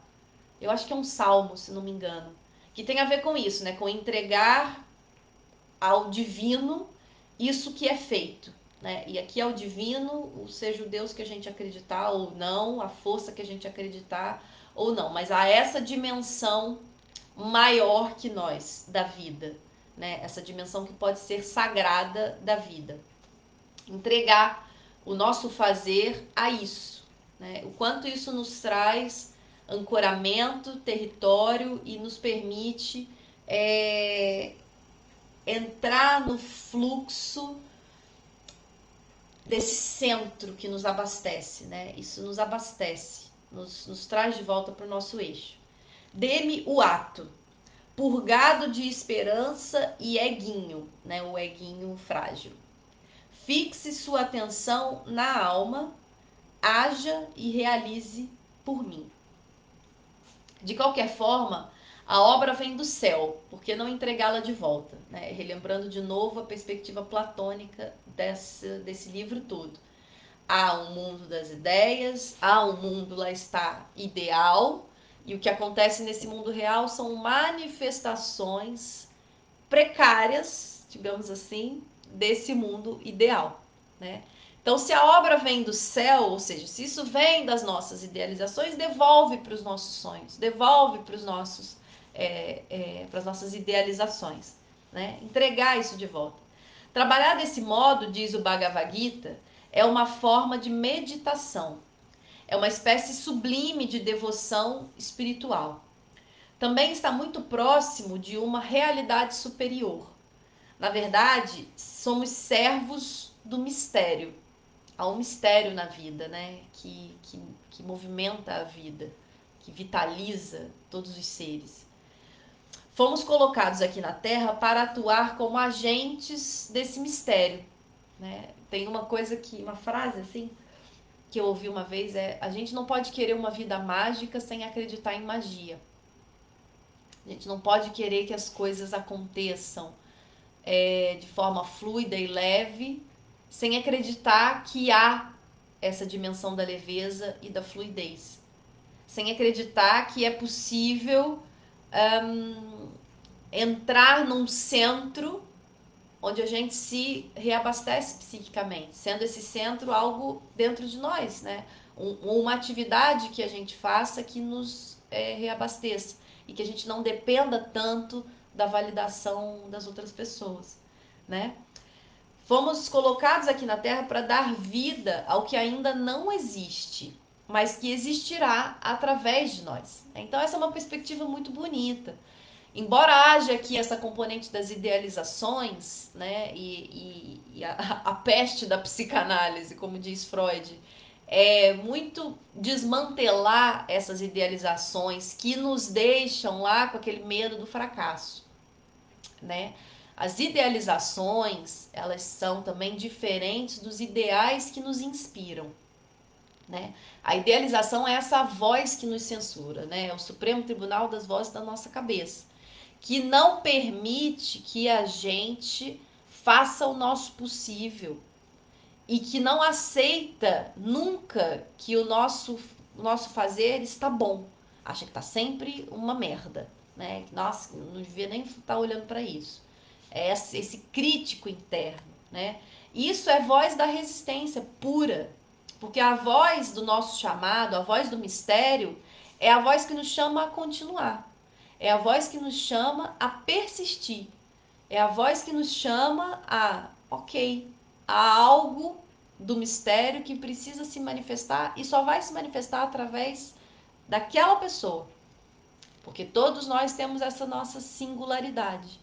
Eu acho que é um salmo, se não me engano. Que tem a ver com isso, né? Com entregar ao divino isso que é feito, né? E aqui é o divino, seja o Deus que a gente acreditar ou não, a força que a gente acreditar ou não, mas há essa dimensão maior que nós da vida, né? Essa dimensão que pode ser sagrada da vida. Entregar o nosso fazer a isso, né? O quanto isso nos traz ancoramento, território e nos permite entrar no fluxo desse centro que nos abastece, né? Isso nos abastece, nos traz de volta para o nosso eixo. Dê-me o ato, purgado de esperança e eguinho, né? O eguinho frágil. Fixe sua atenção na alma, haja e realize por mim. De qualquer forma, a obra vem do céu, por que não entregá-la de volta? Né? Relembrando de novo a perspectiva platônica desse livro todo. Há um mundo das ideias, há um mundo, lá está, ideal, e o que acontece nesse mundo real são manifestações precárias, digamos assim, desse mundo ideal, né? Então, se a obra vem do céu, ou seja, se isso vem das nossas idealizações, devolve para os nossos sonhos, devolve para os nossos, para as nossas idealizações, né? Entregar isso de volta. Trabalhar desse modo, diz o Bhagavad Gita, é uma forma de meditação, é uma espécie sublime de devoção espiritual. Também está muito próximo de uma realidade superior. Na verdade, somos servos do mistério. Há um mistério na vida, né? Que movimenta a vida, que vitaliza todos os seres. Fomos colocados aqui na Terra para atuar como agentes desse mistério, né? Tem uma coisa que, uma frase assim, que eu ouvi uma vez a gente não pode querer uma vida mágica sem acreditar em magia. A gente não pode querer que as coisas aconteçam de forma fluida e leve, sem acreditar que há essa dimensão da leveza e da fluidez. Sem acreditar que é possível entrar num centro onde a gente se reabastece psiquicamente, sendo esse centro algo dentro de nós, né? Uma atividade que a gente faça que nos reabasteça e que a gente não dependa tanto da validação das outras pessoas, né? Fomos colocados aqui na Terra para dar vida ao que ainda não existe, mas que existirá através de nós. Então essa é uma perspectiva muito bonita. Embora haja aqui essa componente das idealizações, né, e a peste da psicanálise, como diz Freud, é muito desmantelar essas idealizações que nos deixam lá com aquele medo do fracasso, né? As idealizações, elas são também diferentes dos ideais que nos inspiram, né? A idealização é essa voz que nos censura, né? É o Supremo Tribunal das Vozes da nossa cabeça, que não permite que a gente faça o nosso possível e que não aceita nunca que o nosso fazer está bom. Acha que está sempre uma merda, né? Nossa, não devia nem estar olhando para isso. É esse crítico interno, né? Isso é voz da resistência pura, porque a voz do nosso chamado, a voz do mistério, é a voz que nos chama a continuar. É a voz que nos chama a persistir. É a voz que nos chama a, ok, há algo do mistério que precisa se manifestar e só vai se manifestar através daquela pessoa. Porque todos nós temos essa nossa singularidade,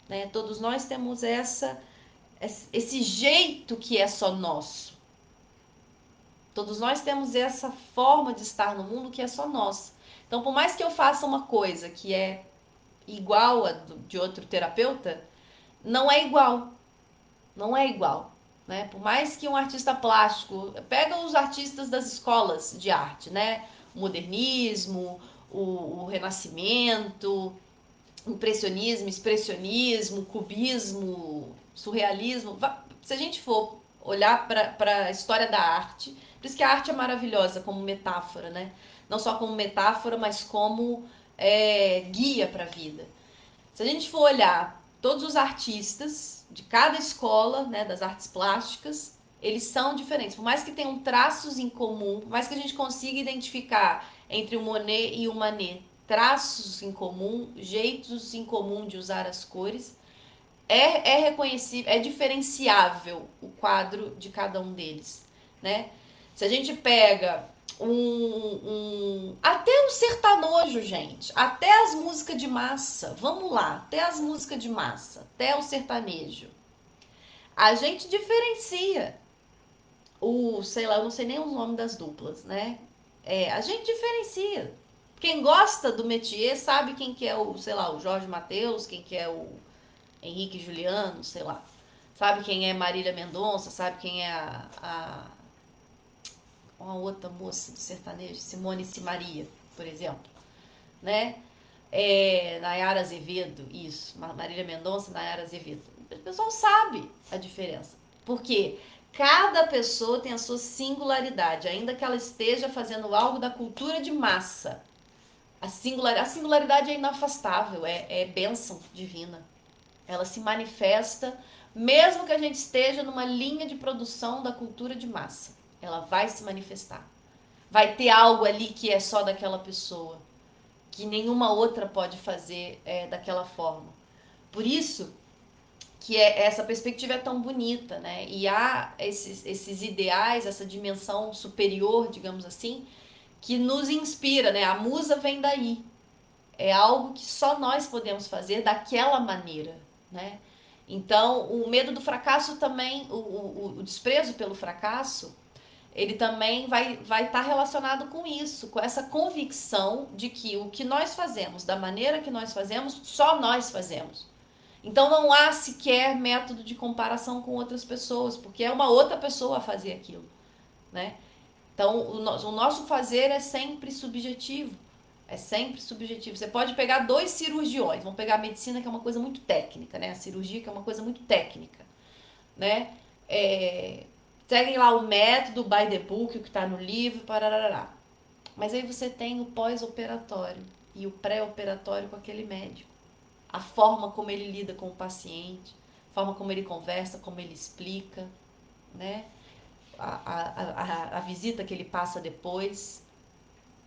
né? Todos nós temos esse jeito que é só nosso. Todos nós temos essa forma de estar no mundo que é só nossa. Então, por mais que eu faça uma coisa que é igual a de outro terapeuta, não é igual. Não é igual. Né? Por mais que um artista plástico, pega os artistas das escolas de arte, né? O modernismo, o renascimento, impressionismo, expressionismo, cubismo, surrealismo. Se a gente for olhar para a história da arte, por isso que a arte é maravilhosa como metáfora, né? Não só como metáfora, mas como guia para a vida. Se a gente for olhar todos os artistas de cada escola, né, das artes plásticas, eles são diferentes. Por mais que tenham traços em comum, por mais que a gente consiga identificar entre o Monet e o Manet traços em comum, jeitos em comum de usar as cores, é reconhecível, é diferenciável o quadro de cada um deles, né? Se a gente pega até o sertanojo, gente, até as músicas de massa, vamos lá, até as músicas de massa, até o sertanejo, a gente diferencia sei lá, eu não sei nem os nomes das duplas, né? A gente diferencia. Quem gosta do métier sabe quem que é sei lá, o Jorge Mateus, quem que é o Henrique Juliano, sei lá. Sabe quem é Marília Mendonça, sabe quem é uma outra moça do sertanejo, Simone Simaria, por exemplo, né? Nayara Azevedo, isso, Marília Mendonça, Nayara Azevedo. O pessoal sabe a diferença, porque cada pessoa tem a sua singularidade, ainda que ela esteja fazendo algo da cultura de massa. A singularidade é inafastável, é bênção divina. Ela se manifesta, mesmo que a gente esteja numa linha de produção da cultura de massa. Ela vai se manifestar. Vai ter algo ali que é só daquela pessoa, que nenhuma outra pode fazer daquela forma. Por isso que essa perspectiva é tão bonita, né? E há esses ideais, essa dimensão superior, digamos assim, que nos inspira, né? A musa vem daí. É algo que só nós podemos fazer daquela maneira, né? Então, o medo do fracasso também, o desprezo pelo fracasso, ele também vai estar relacionado com isso, com essa convicção de que o que nós fazemos, da maneira que nós fazemos, só nós fazemos. Então não há sequer método de comparação com outras pessoas, porque é uma outra pessoa a fazer aquilo, né? Então o nosso fazer é sempre subjetivo. É sempre subjetivo. Você pode pegar dois cirurgiões, vamos pegar a medicina, que é uma coisa muito técnica, né? A cirurgia, que é uma coisa muito técnica, né? Seguem lá o método by the book, o que está no livro, parará. Mas aí você tem o pós-operatório e o pré-operatório com aquele médico. A forma como ele lida com o paciente, a forma como ele conversa, como ele explica, né? A visita que ele passa depois.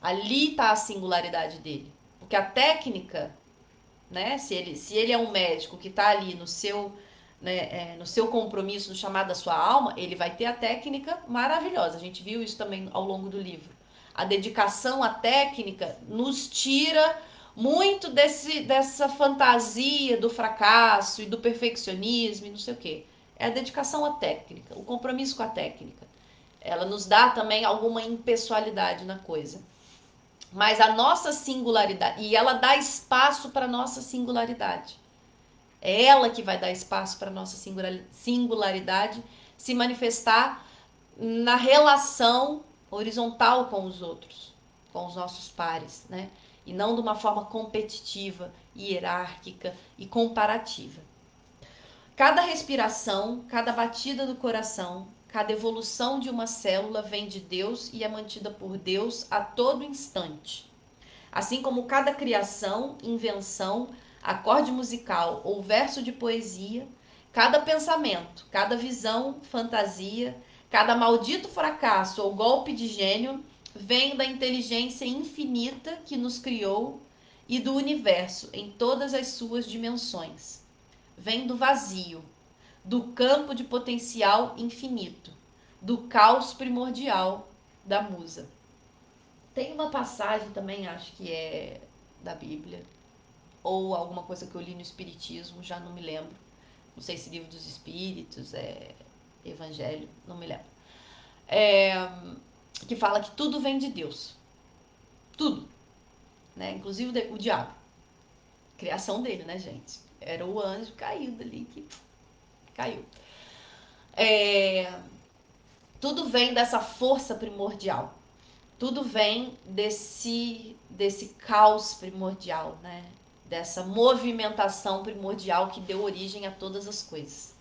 Ali está a singularidade dele. Porque a técnica, né? Se ele é um médico que está ali no seu compromisso, no chamado da sua alma, ele vai ter a técnica maravilhosa. A gente viu isso também ao longo do livro. A dedicação à técnica nos tira muito dessa fantasia do fracasso e do perfeccionismo e não sei o quê. É a dedicação à técnica, o compromisso com a técnica. Ela nos dá também alguma impessoalidade na coisa. Mas a nossa singularidade, e ela dá espaço para a nossa singularidade. É ela que vai dar espaço para a nossa singularidade se manifestar na relação horizontal com os outros, com os nossos pares, né? E não de uma forma competitiva, hierárquica e comparativa. Cada respiração, cada batida do coração, cada evolução de uma célula vem de Deus e é mantida por Deus a todo instante. Assim como cada criação, invenção, acorde musical ou verso de poesia, cada pensamento, cada visão, fantasia, cada maldito fracasso ou golpe de gênio vem da inteligência infinita que nos criou e do universo em todas as suas dimensões. Vem do vazio, do campo de potencial infinito, do caos primordial da musa. Tem uma passagem também, acho que é da Bíblia, ou alguma coisa que eu li no Espiritismo, já não me lembro. Não sei se Livro dos Espíritos, Evangelho, não me lembro. Que fala que tudo vem de Deus. Tudo. Né? Inclusive o diabo. Criação dele, né, gente? Era o anjo caído ali que caiu. Tudo vem dessa força primordial. Tudo vem desse caos primordial, né? Dessa movimentação primordial que deu origem a todas as coisas.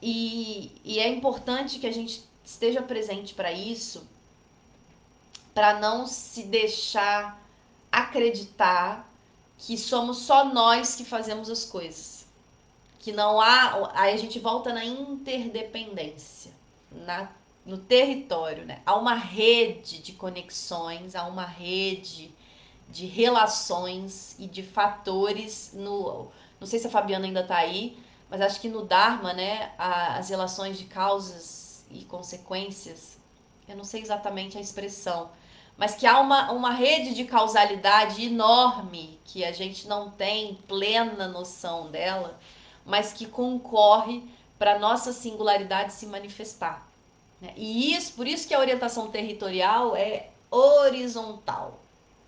E é importante que a gente esteja presente para isso, para não se deixar acreditar que somos só nós que fazemos as coisas. que não há. Aí a gente volta na interdependência, no território, né? Há uma rede de conexões, há uma rede de relações e de fatores no. Não sei se a Fabiana ainda está aí, mas acho que no Dharma, né, as relações de causas e consequências, eu não sei exatamente a expressão, mas que há uma rede de causalidade enorme que a gente não tem plena noção dela, mas que concorre para nossa singularidade se manifestar. Né? E isso, por isso que a orientação territorial é horizontal.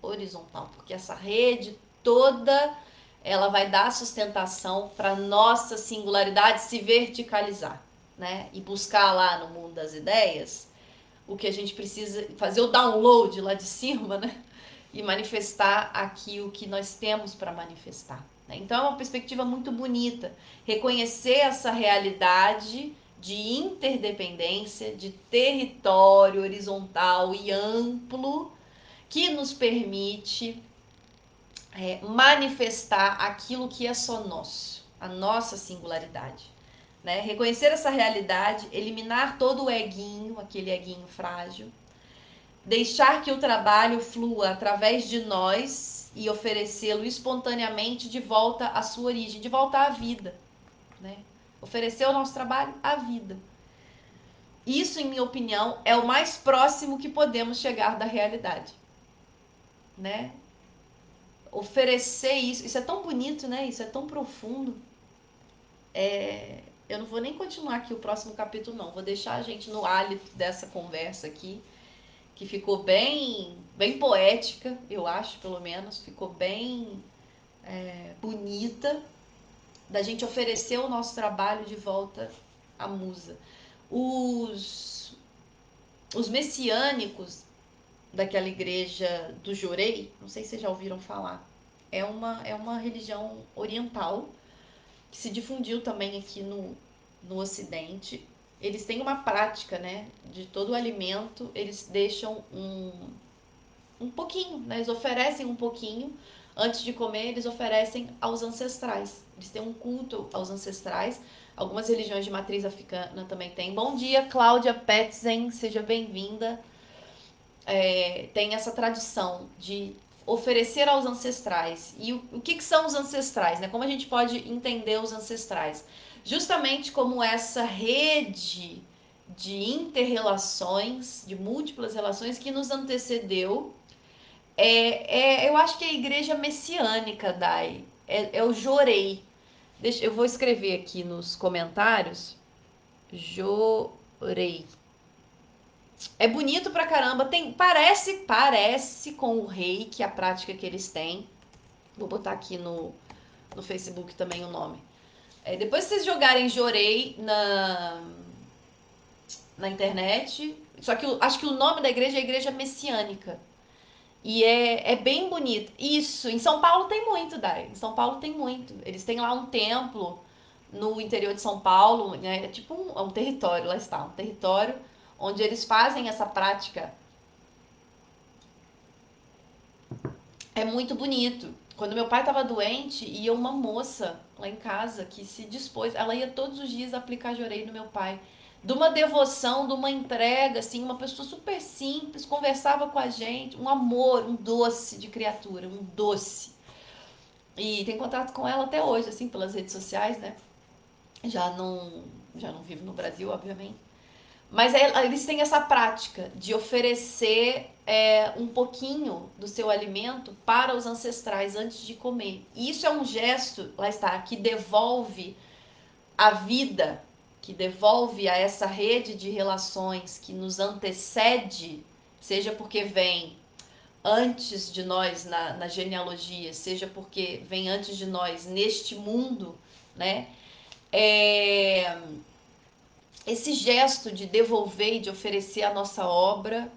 Horizontal, porque essa rede toda ela vai dar sustentação para nossa singularidade se verticalizar, né? E buscar lá no mundo das ideias o que a gente precisa fazer o download lá de cima, né? E manifestar aqui o que nós temos para manifestar. Né? Então é uma perspectiva muito bonita. Reconhecer essa realidade de interdependência, de território horizontal e amplo que nos permite manifestar aquilo que é só nosso, a nossa singularidade. Né? Reconhecer essa realidade, eliminar todo o eguinho, aquele eguinho frágil, deixar que o trabalho flua através de nós e oferecê-lo espontaneamente de volta à sua origem, de volta à vida. Né? Oferecer o nosso trabalho à vida. Isso, em minha opinião, é o mais próximo que podemos chegar da realidade. Né? Oferecer isso é tão bonito, né? Isso é tão profundo. Eu não vou nem continuar aqui o próximo capítulo, não. Vou deixar a gente no hálito dessa conversa aqui, que ficou bem poética, eu acho, pelo menos. Ficou bem bonita, da gente oferecer o nosso trabalho de volta à musa. Os messiânicos daquela igreja do Jorei, não sei se vocês já ouviram falar, é uma religião oriental que se difundiu também aqui no Ocidente. Eles têm uma prática, né? De todo o alimento, eles deixam um pouquinho, né? Eles oferecem um pouquinho. Antes de comer, eles oferecem aos ancestrais. Eles têm um culto aos ancestrais. Algumas religiões de matriz africana também têm. Bom dia, Cláudia Petzen, seja bem-vinda. Tem essa tradição de oferecer aos ancestrais. E o que são os ancestrais? Né? Como a gente pode entender os ancestrais? Justamente como essa rede de interrelações, de múltiplas relações que nos antecedeu. Eu acho que é a igreja messiânica, Dai. É o Jorei. Eu vou escrever aqui nos comentários. Jorei. É bonito pra caramba. Parece com o reiki, a prática que eles têm. Vou botar aqui no Facebook também o nome. Depois que vocês jogarem Jorei na internet. Só que acho que o nome da igreja é Igreja Messiânica. E é bem bonito. Isso, em São Paulo tem muito, Dai. Em São Paulo tem muito. Eles têm lá um templo no interior de São Paulo, né? É tipo um território, lá está, um território onde eles fazem essa prática. É muito bonito. Quando meu pai estava doente, ia uma moça lá em casa que se dispôs, ela ia todos os dias aplicar jorei no meu pai. De uma devoção, de uma entrega, assim, uma pessoa super simples, conversava com a gente, um amor, um doce de criatura, um doce. E tem contato com ela até hoje, assim, pelas redes sociais, né? Já não, já não vivo no Brasil, obviamente. Mas eles têm essa prática de oferecer um pouquinho do seu alimento para os ancestrais antes de comer. E isso é um gesto, lá está, que devolve a vida, que devolve a essa rede de relações que nos antecede, seja porque vem antes de nós na genealogia, seja porque vem antes de nós neste mundo, né? É, esse gesto de devolver e de oferecer a nossa obra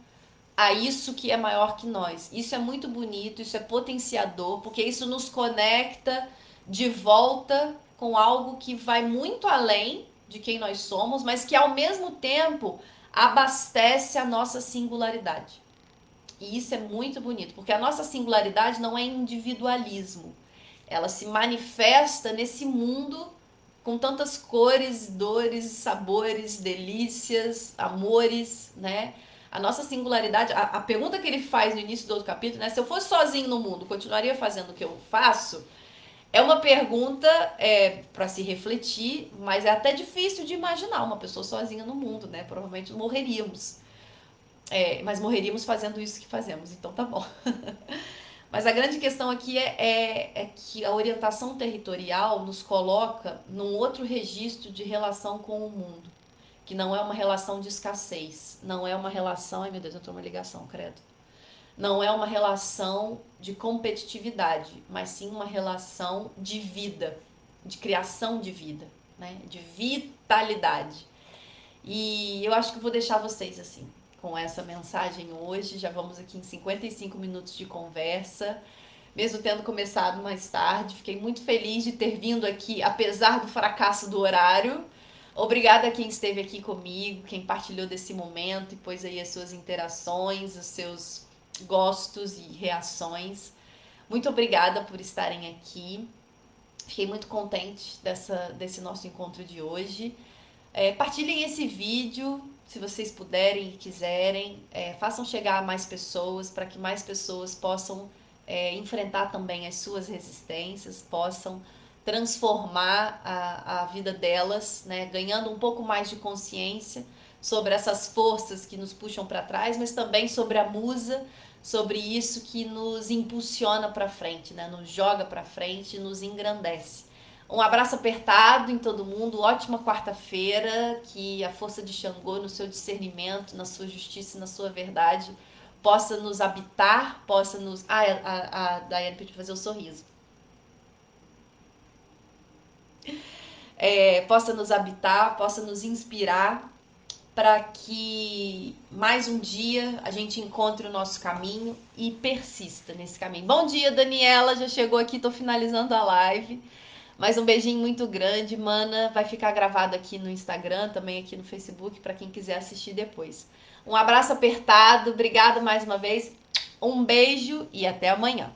a isso que é maior que nós. Isso é muito bonito, isso é potenciador, porque isso nos conecta de volta com algo que vai muito além de quem nós somos, mas que ao mesmo tempo abastece a nossa singularidade. E isso é muito bonito, porque a nossa singularidade não é individualismo. Ela se manifesta nesse mundo com tantas cores, dores, sabores, delícias, amores, né? A nossa singularidade, a pergunta que ele faz no início do outro capítulo, né? Se eu fosse sozinho no mundo, continuaria fazendo o que eu faço? É uma pergunta para se refletir, mas é até difícil de imaginar uma pessoa sozinha no mundo, né? Provavelmente morreríamos. Mas morreríamos fazendo isso que fazemos, então tá bom. Mas a grande questão aqui é que a orientação territorial nos coloca num outro registro de relação com o mundo, que não é uma relação de escassez, não é uma relação. Ai meu Deus, entrou uma ligação, credo. Não é uma relação de competitividade, mas sim uma relação de vida, de criação de vida, né? De vitalidade. E eu acho que eu vou deixar vocês assim, com essa mensagem hoje. Já vamos aqui em 55 minutos de conversa, mesmo tendo começado mais tarde. Fiquei muito feliz de ter vindo aqui, apesar do fracasso do horário. Obrigada a quem esteve aqui comigo, quem partilhou desse momento e pôs aí as suas interações, os seus gostos e reações. Muito obrigada por estarem aqui. Fiquei muito contente desse nosso encontro de hoje. Partilhem esse vídeo, se vocês puderem e quiserem. Façam chegar a mais pessoas, para que mais pessoas possam enfrentar também as suas resistências, possam transformar a vida delas, né, ganhando um pouco mais de consciência sobre essas forças que nos puxam para trás, mas também sobre a musa, sobre isso que nos impulsiona para frente, né, nos joga para frente, nos engrandece. Um abraço apertado em todo mundo, ótima quarta-feira, que a força de Xangô, no seu discernimento, na sua justiça e na sua verdade, possa nos habitar, possa nos... a Daiane pediu fazer o sorriso. Possa nos habitar, possa nos inspirar, para que mais um dia a gente encontre o nosso caminho e persista nesse caminho. Bom dia, Daniela, já chegou aqui, tô finalizando a live. Mas um beijinho muito grande, mana. Vai ficar gravado aqui no Instagram, também aqui no Facebook, para quem quiser assistir depois. Um abraço apertado, obrigada mais uma vez. Um beijo e até amanhã.